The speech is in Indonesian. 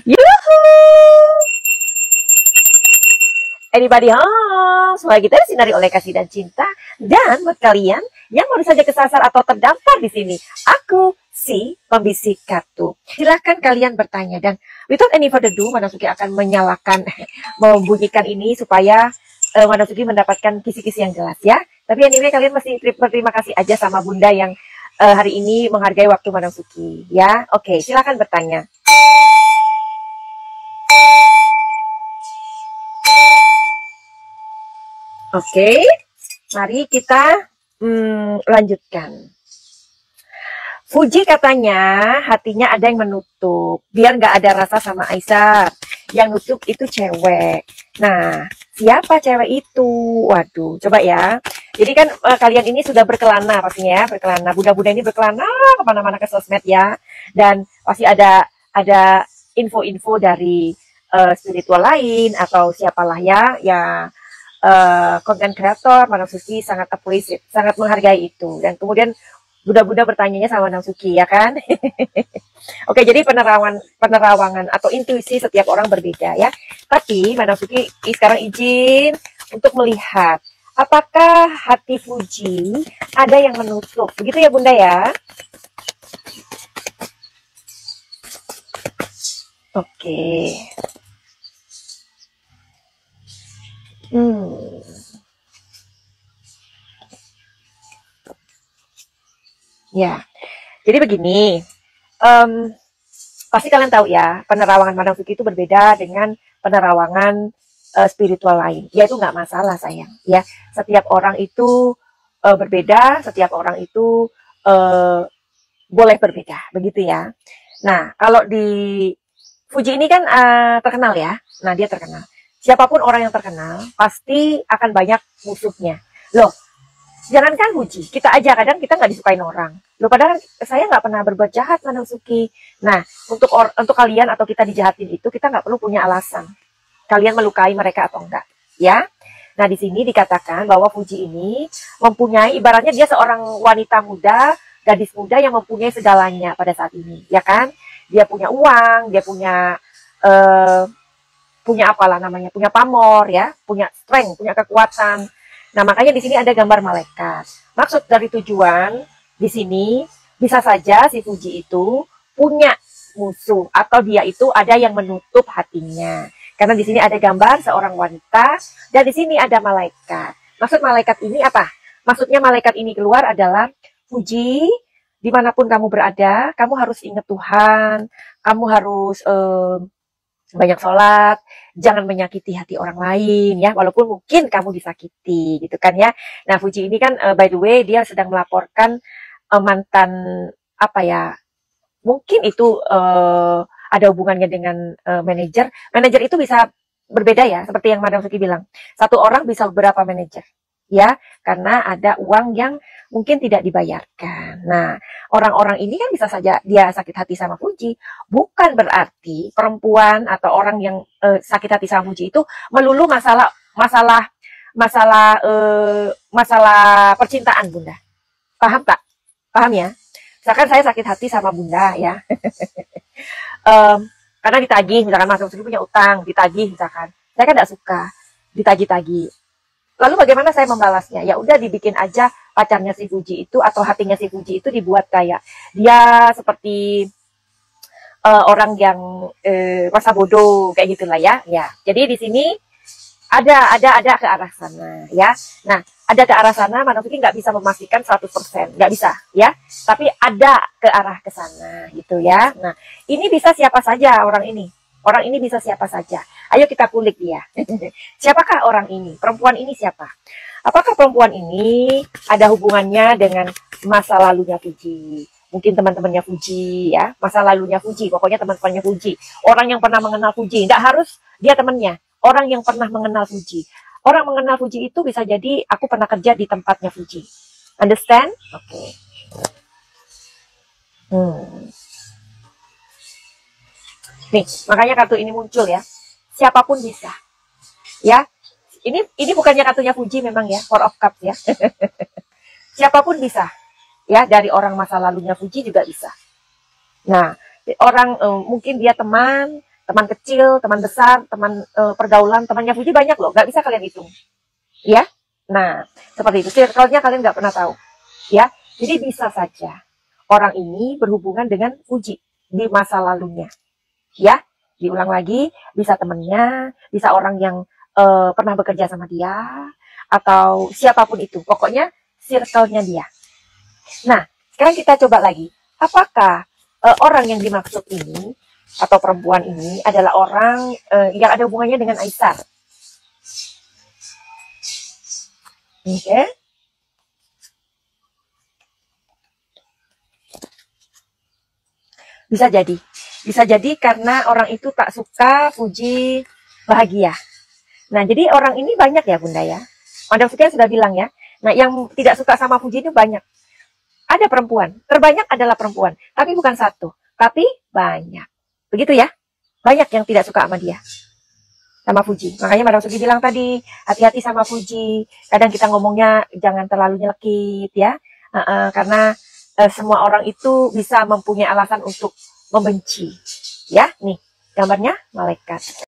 Yuhuu! Anybody home? Semoga kita disinari oleh kasih dan cinta. Dan buat kalian yang baru saja kesasar atau terdampar di sini, aku si pembisik kartu. Silahkan kalian bertanya. Dan without any further ado, Madam Suki akan menyalakan, membunyikan ini supaya Madam Suki mendapatkan kisi-kisi yang jelas ya. Tapi anyway kalian mesti berterima kasih aja sama Bunda yang hari ini menghargai waktu Madam Suki ya. Oke, silahkan bertanya. Oke, mari kita lanjutkan. Fuji katanya hatinya ada yang menutup, biar nggak ada rasa sama Aisyah. Yang nutup itu cewek. Nah, siapa cewek itu? Waduh, coba ya. Jadi kan kalian ini sudah berkelana pastinya ya, berkelana. Bunda-bunda ini berkelana kemana-mana ke sosmed ya. Dan pasti ada info-info dari spiritual lain atau siapalah ya konten kreator. Madam Suki sangat appreciate, sangat menghargai itu. Dan kemudian Bunda-bunda bertanyanya sama Madam Suki ya kan. Oke, jadi penerawangan atau intuisi setiap orang berbeda ya. Tapi Madam Suki sekarang izin untuk melihat apakah hati Fuji ada yang menutup. Begitu ya Bunda ya. Oke. Ya, jadi begini, pasti kalian tahu ya, penerawangan Madam Suki itu berbeda dengan penerawangan spiritual lain. Ya itu nggak masalah sayang, ya. Setiap orang itu berbeda, setiap orang itu boleh berbeda, begitu ya. Nah, kalau di Fuji ini kan terkenal ya, nah dia terkenal. Siapapun orang yang terkenal, pasti akan banyak musuhnya. Loh, jangankan Fuji, kita aja kadang kita nggak disukain orang. Loh, padahal saya nggak pernah berbuat jahat, Madam Suki. Nah, untuk kalian atau kita dijahatin itu, kita nggak perlu punya alasan. Kalian melukai mereka atau enggak, ya. Nah, di sini dikatakan bahwa Fuji ini mempunyai, ibaratnya dia seorang wanita muda, gadis muda yang mempunyai segalanya pada saat ini, ya kan? Dia punya uang, dia punya apalah namanya, punya pamor ya, punya strength, punya kekuatan. Nah, makanya di sini ada gambar malaikat. Maksud dari tujuan di sini bisa saja si Fuji itu punya musuh atau dia itu ada yang menutup hatinya. Karena di sini ada gambar seorang wanita dan di sini ada malaikat. Maksud malaikat ini apa? Maksudnya malaikat ini keluar adalah Fuji, dimanapun kamu berada, kamu harus ingat Tuhan, kamu harus banyak sholat, jangan menyakiti hati orang lain ya, walaupun mungkin kamu disakiti gitu kan ya. Nah, Fuji ini kan by the way dia sedang melaporkan mantan apa ya, mungkin itu ada hubungannya dengan manajer. Manajer itu bisa berbeda ya, seperti yang Madam Suki bilang. Satu orang bisa beberapa manajer ya, karena ada uang yang mungkin tidak dibayarkan. Nah, orang-orang ini kan bisa saja dia sakit hati sama Fuji. Bukan berarti perempuan atau orang yang sakit hati sama Fuji itu melulu masalah percintaan, Bunda. Paham tak? Paham ya? Misalkan saya sakit hati sama Bunda ya. Karena ditagih, misalkan Mas Suki punya utang, ditagih misalkan. Saya kan tidak suka ditagih-tagih. Lalu bagaimana saya membalasnya? Ya udah dibikin aja pacarnya si Fuji itu atau hatinya si Fuji itu dibuat kayak dia seperti orang yang masa bodoh kayak gitulah ya. Ya. Jadi di sini ada ke arah sana ya. Nah, ada ke arah sana, Madam Suki nggak bisa memastikan 100%, nggak bisa ya. Tapi ada ke arah ke sana gitu ya. Nah, ini bisa siapa saja orang ini. Orang ini bisa siapa saja. Ayo kita kulik dia. Siapakah orang ini? Perempuan ini siapa? Apakah perempuan ini ada hubungannya dengan masa lalunya Fuji? Mungkin teman-temannya Fuji ya. Masa lalunya Fuji. Pokoknya teman-temannya Fuji. Orang yang pernah mengenal Fuji. Tidak harus dia temannya. Orang yang pernah mengenal Fuji. Orang mengenal Fuji itu bisa jadi aku pernah kerja di tempatnya Fuji. Understand? Oke. Nih, makanya kartu ini muncul ya. Siapapun bisa. Ya. Ini bukannya kartunya Fuji memang ya, Four of Cups ya. Siapapun bisa. Ya, dari orang masa lalunya Fuji juga bisa. Nah, orang mungkin dia teman teman kecil, teman besar, teman pergaulan, temannya Fuji banyak loh, nggak bisa kalian hitung, ya. Nah, seperti itu, circle-nya kalian nggak pernah tahu, ya. Jadi bisa saja orang ini berhubungan dengan Fuji di masa lalunya, ya. Diulang lagi, bisa temennya, bisa orang yang pernah bekerja sama dia, atau siapapun itu, pokoknya circle-nya dia. Nah, sekarang kita coba lagi, apakah orang yang dimaksud ini atau perempuan ini adalah orang yang ada hubungannya dengan Aisyah? Oke. Bisa jadi karena orang itu tak suka Fuji bahagia. Nah, jadi orang ini banyak ya Bunda ya. Madam Sukian sudah bilang ya. Nah, yang tidak suka sama Fuji itu banyak. Ada perempuan, terbanyak adalah perempuan. Tapi bukan satu, tapi banyak. Begitu ya. Banyak yang tidak suka sama dia, sama Fuji. Makanya Madam Suki bilang tadi, hati-hati sama Fuji. Kadang kita ngomongnya jangan terlalu nyelekit ya. Karena semua orang itu bisa mempunyai alasan untuk membenci. Ya, nih gambarnya malaikat.